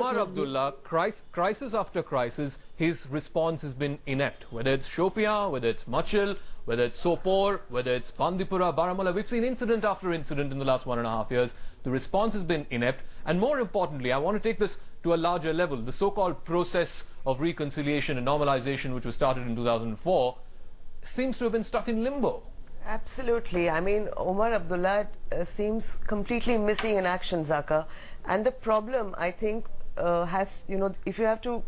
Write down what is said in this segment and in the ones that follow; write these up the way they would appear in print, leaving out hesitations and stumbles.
Omar Abdullah, crisis after crisis, his response has been inept. Whether it's Shopia, whether it's Machil, whether it's Sopore, whether it's Bandipora, Baramulla, we've seen incident after incident in the last 1.5 years. The response has been inept. And more importantly, I want to take this to a larger level. The so-called process of reconciliation and normalization, which was started in 2004, seems to have been stuck in limbo. Absolutely. I mean, Omar Abdullah seems completely missing in action, Zaka. And the problem, I think, has, if you have to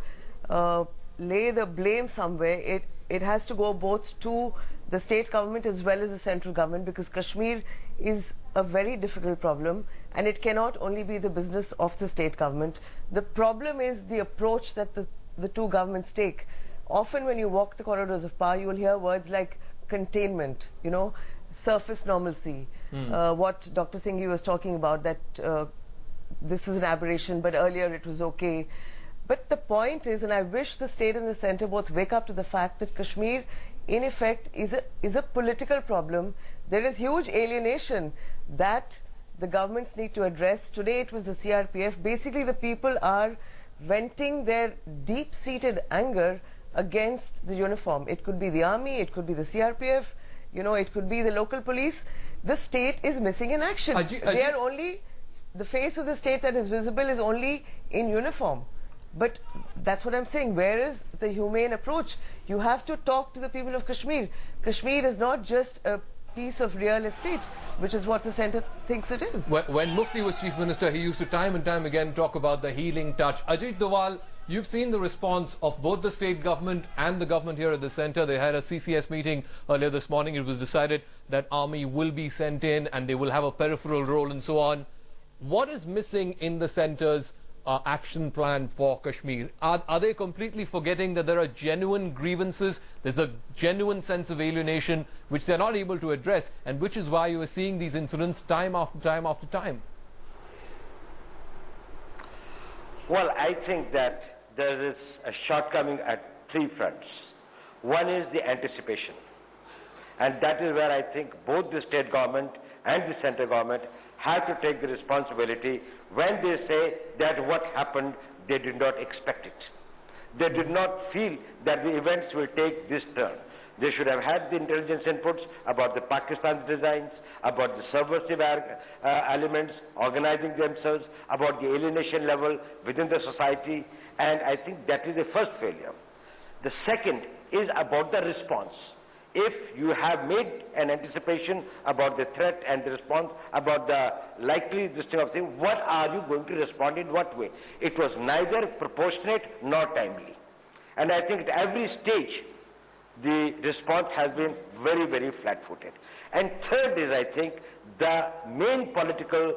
lay the blame somewhere, it has to go both to the state government as well as the central government, because Kashmir is a very difficult problem and it cannot only be the business of the state government. The problem is the approach that the two governments take. Often when you walk the corridors of power, you will hear words like containment, surface normalcy, what Dr. Singhi was talking about, that this is an aberration, but earlier it was okay. But the point is, and I wish the state and the centre both wake up to the fact that Kashmir, in effect, is a political problem. There is huge alienation that the governments need to address. Today it was the CRPF. Basically, the people are venting their deep-seated anger against the uniform. It could be the army, it could be the CRPF, it could be the local police. The state is missing in action. They are only, the face of the state that is visible is only in uniform. But that's what I'm saying. Where is the humane approach? You have to talk to the people of Kashmir. Kashmir is not just a piece of real estate, which is what the centre thinks it is. When Mufti was Chief Minister, he used to time and time again talk about the healing touch. Ajit Doval, you've seen the response of both the state government and the government here at the centre. They had a CCS meeting earlier this morning. It was decided that army will be sent in and they will have a peripheral role and so on. What is missing in the centre's action plan for Kashmir? Are they completely forgetting that there are genuine grievances? There's a genuine sense of alienation which they're not able to address, and which is why you are seeing these incidents time after time after time. Well, I think that there is a shortcoming at three fronts. One is the anticipation, and that is where I think both the state government and the central government have to take the responsibility when they say that what happened, they did not expect it. They did not feel that the events will take this turn. They should have had the intelligence inputs about the Pakistan's designs, about the subversive elements organizing themselves, about the alienation level within the society, and I think that is the first failure. The second is about the response. If you have made an anticipation about the threat and the response, about the likely this type of thing, what are you going to respond in what way? It was neither proportionate nor timely. And I think at every stage, the response has been very, very flat-footed. And third is, I think, the main political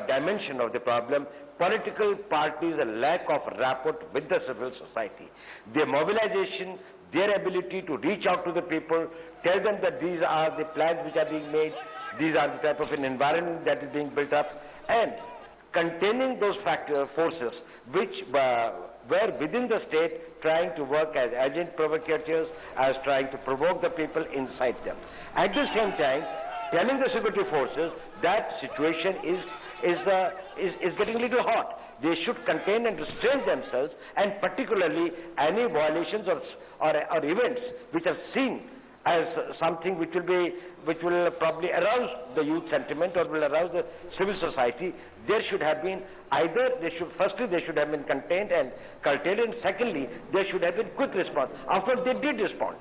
dimension of the problem. Political parties' lack of rapport with the civil society. Their mobilization, their ability to reach out to the people, tell them that these are the plans which are being made, these are the type of an environment that is being built up, and containing those forces which were within the state trying to work as agent provocateurs, as trying to provoke the people inside them. At the same time, telling the security forces that situation is getting a little hot. They should contain and restrain themselves, and particularly any violations or events which are seen as something which will probably arouse the youth sentiment or will arouse the civil society. There should have been firstly they should have been contained and curtailed, and secondly there should have been quick response. Of course they did respond.